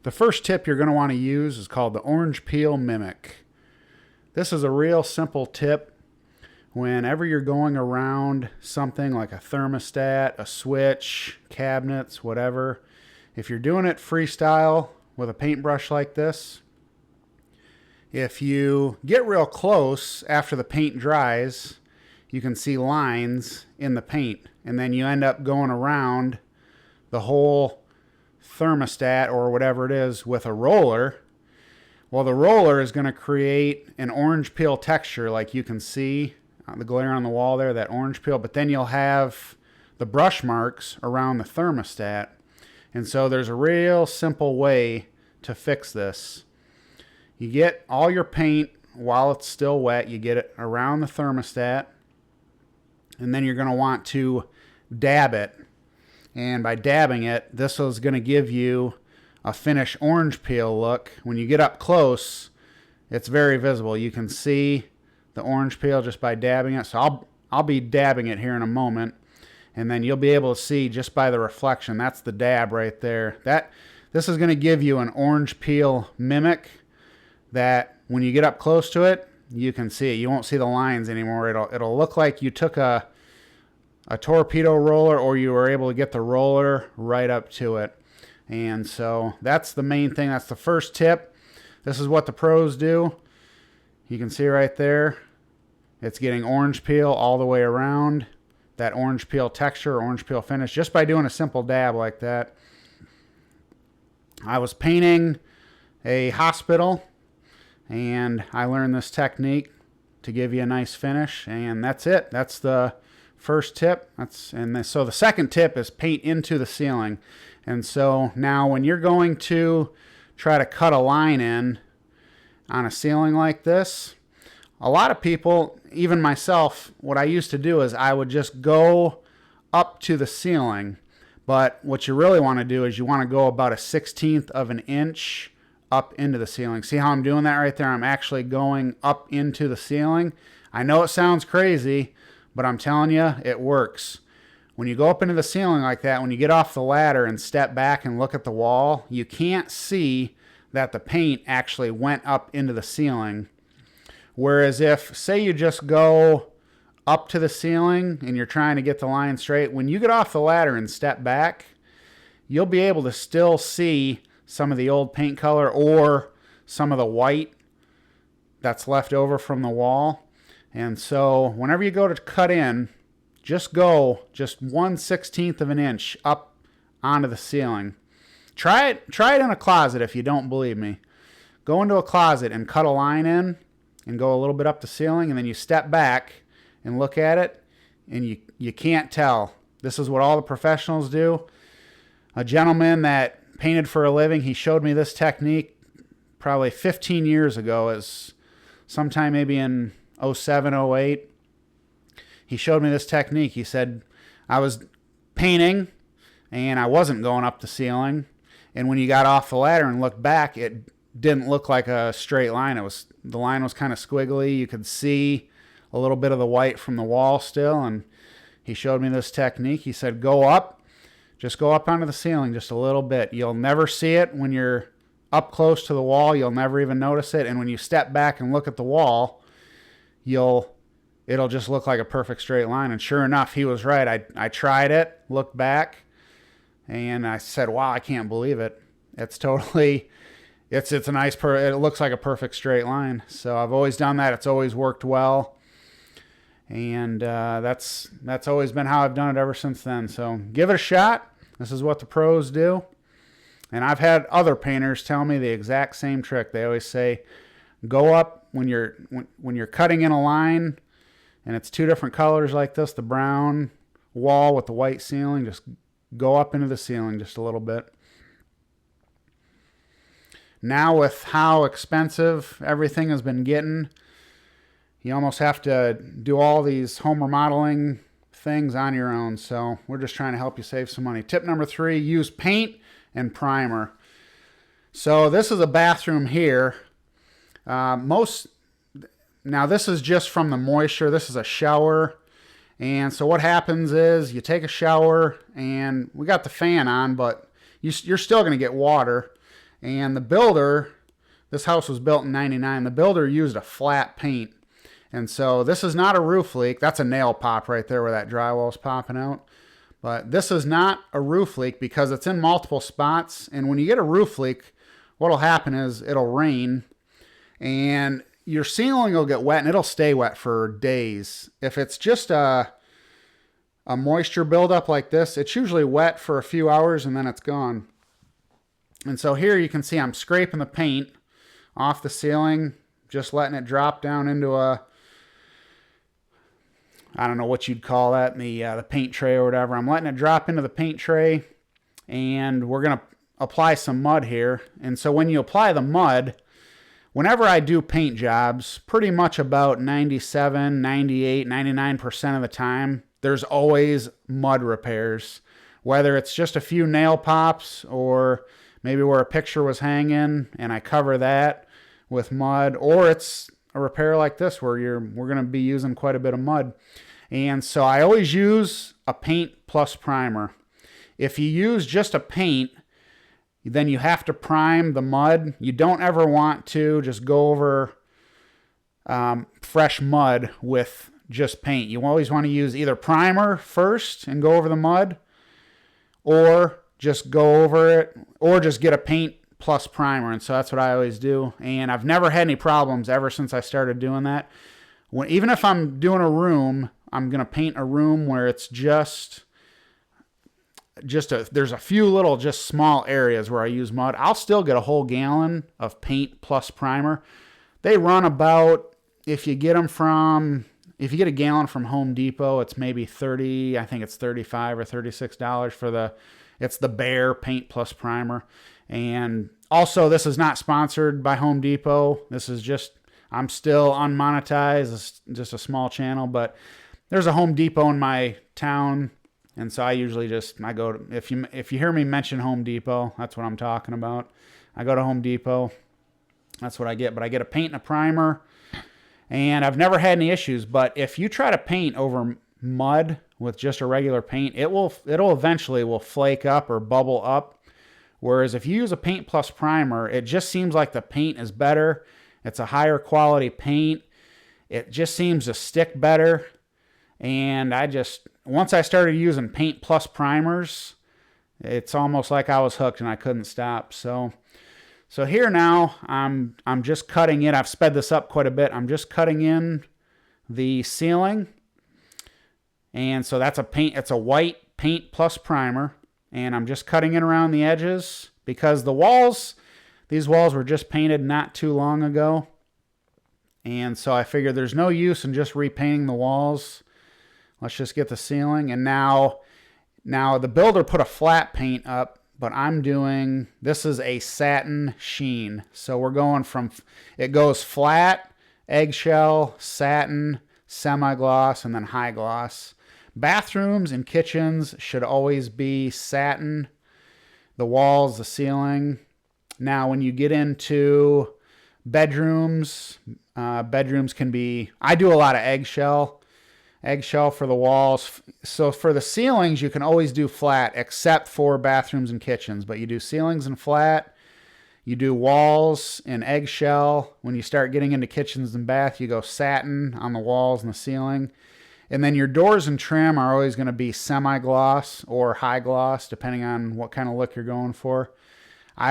The first tip you're going to want to use is called the orange peel mimic. This is a real simple tip. Whenever you're going around something like a thermostat, a switch, cabinets, whatever, if you're doing it freestyle with a paintbrush like this, if you get real close after the paint dries, you can see lines in the paint, and then you end up going around the whole thermostat or whatever it is with a roller. Well, the roller is going to create an orange peel texture, like you can see the glare on the wall there, that orange peel, but then you'll have the brush marks around the thermostat. And so there's a real simple way to fix this. You get all your paint while it's still wet, you get it around the thermostat, and then you're going to want to dab it. And by dabbing it, this is going to give you a finished orange peel look. When you get up close, it's very visible. You can see the orange peel just by dabbing it. So I'll be dabbing it here in a moment, and then you'll be able to see just by the reflection. That's the dab right there. This is going to give you an orange peel mimic that when you get up close to it, you can see it. You won't see the lines anymore. It'll look like you took a torpedo roller, or you were able to get the roller right up to it. And so that's the main thing. That's the first tip. This is what the pros do. You can see right there, it's getting orange peel all the way around, that orange peel texture, orange peel finish, just by doing a simple dab like that. I was painting a hospital, and I learned this technique to give you a nice finish, and that's it. That's the first tip. So the second tip is paint into the ceiling. And so now when you're going to try to cut a line in on a ceiling like this, a lot of people, even myself, what I used to do is I would just go up to the ceiling. But what you really want to do is you want to go about a 1/16 of an inch up into the ceiling. See how I'm doing that right there? I'm actually going up into the ceiling. I know it sounds crazy, but I'm telling you, it works. When you go up into the ceiling like that, when you get off the ladder and step back and look at the wall, you can't see that the paint actually went up into the ceiling. Whereas if, say you just go up to the ceiling and you're trying to get the line straight, when you get off the ladder and step back, you'll be able to still see some of the old paint color or some of the white that's left over from the wall. And so whenever you go to cut in, just go just 1/16 of an inch up onto the ceiling. Try it in a closet if you don't believe me. Go into a closet and cut a line in and go a little bit up the ceiling, and then you step back and look at it, and you can't tell. This is what all the professionals do. A gentleman that painted for a living, he showed me this technique probably 15 years ago, as sometime maybe in 07, 08. He showed me this technique. He said, I was painting and I wasn't going up the ceiling, and when you got off the ladder and looked back, it didn't look like a straight line. The line was kind of squiggly. You could see a little bit of the white from the wall still, and he showed me this technique. He said, go up, just go up onto the ceiling just a little bit. You'll never see it when you're up close to the wall. You'll never even notice it, and when you step back and look at the wall, it'll just look like a perfect straight line. And sure enough, he was right. I tried it, looked back, and I said, wow, I can't believe it. It's totally, it's a nice, it looks like a perfect straight line. So I've always done that. It's always worked well. And that's always been how I've done it ever since then. So give it a shot. This is what the pros do. And I've had other painters tell me the exact same trick. They always say, go up when you're cutting in a line, and it's two different colors like this, the brown wall with the white ceiling, just go up into the ceiling just a little bit. Now with how expensive everything has been getting, you almost have to do all these home remodeling things on your own. So we're just trying to help you save some money. Tip number 3, use paint and primer. So this is a bathroom here. Now this is just from the moisture. This is a shower. And so what happens is you take a shower, and we got the fan on, but you're still going to get water. And the builder, this house was built in 99, the builder used a flat paint. And so this is not a roof leak. That's a nail pop right there where that drywall's popping out. But this is not a roof leak because it's in multiple spots. And when you get a roof leak, what'll happen is it'll rain and your ceiling will get wet and it'll stay wet for days. If it's just a moisture buildup like this, it's usually wet for a few hours and then it's gone. And so here you can see I'm scraping the paint off the ceiling, just letting it drop down into a, I don't know what you'd call that, the paint tray or whatever. I'm letting it drop into the paint tray, and we're going to apply some mud here. And so when you apply the mud, whenever I do paint jobs, pretty much about 97, 98, 99% of the time, there's always mud repairs. Whether it's just a few nail pops or maybe where a picture was hanging and I cover that with mud, or it's a repair like this where we're going to be using quite a bit of mud. And so I always use a paint plus primer. If you use just a paint, then you have to prime the mud. You don't ever want to just go over fresh mud with just paint. You always want to use either primer first and go over the mud, or just go over it, or just get a paint plus primer. And so that's what I always do. And I've never had any problems ever since I started doing that. Even if I'm doing a room, I'm going to paint a room where it's there's a few little just small areas where I use mud. I'll still get a whole gallon of paint plus primer. They run about, if you get a gallon from Home Depot, it's maybe I think it's $35 or $36 it's the Behr paint plus primer. And also, this is not sponsored by Home Depot. This is just, I'm still unmonetized. It's just a small channel, but there's a Home Depot in my town. And so I usually I go to, if you hear me mention Home Depot, that's what I'm talking about. I go to Home Depot. That's what I get. But I get a paint and a primer. And I've never had any issues. But if you try to paint over mud with just a regular paint, it'll eventually will flake up or bubble up. Whereas if you use a paint plus primer, it just seems like the paint is better. It's a higher quality paint. It just seems to stick better. And once I started using paint plus primers, it's almost like I was hooked and I couldn't stop. So here now, I'm just cutting in. I've sped this up quite a bit. I'm just cutting in the ceiling. And so it's a white paint plus primer. And I'm just cutting in around the edges because these walls were just painted not too long ago. And so I figured there's no use in just repainting the walls. Let's just get the ceiling. And now the builder put a flat paint up, but this is a satin sheen. So we're going it goes flat, eggshell, satin, semi-gloss, and then high gloss. Bathrooms and kitchens should always be satin. The walls, the ceiling. Now, when you get into bedrooms can be, I do a lot of eggshell for the walls. So for the ceilings, you can always do flat, except for bathrooms and kitchens. But you do ceilings in flat. You do walls in eggshell. When you start getting into kitchens and bath, you go satin on the walls and the ceiling. And then your doors and trim are always going to be semi-gloss or high gloss, depending on what kind of look you're going for.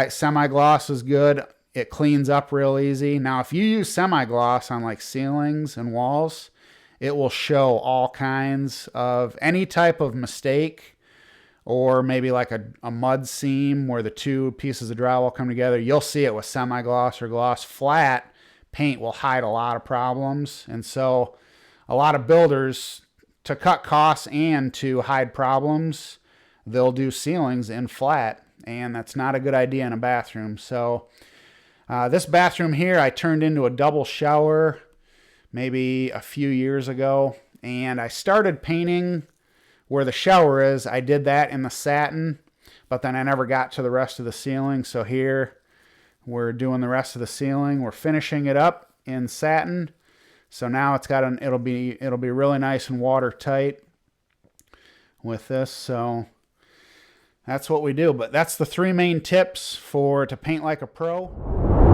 Semi-gloss is good. It cleans up real easy. Now, if you use semi-gloss on like ceilings and walls, it will show all kinds of any type of mistake, or maybe like a mud seam where the two pieces of drywall come together. You'll see it with semi-gloss or gloss. Flat paint will hide a lot of problems. And so a lot of builders, to cut costs and to hide problems, they'll do ceilings in flat, and that's not a good idea in a bathroom. So this bathroom here, I turned into a double shower maybe a few years ago, and I started painting where the shower is. I did that in the satin, but then I never got to the rest of the ceiling. So here we're doing the rest of the ceiling. We're finishing it up in satin. So now it'll be really nice and watertight with this. So that's what we do. But that's the 3 main tips for to paint like a pro.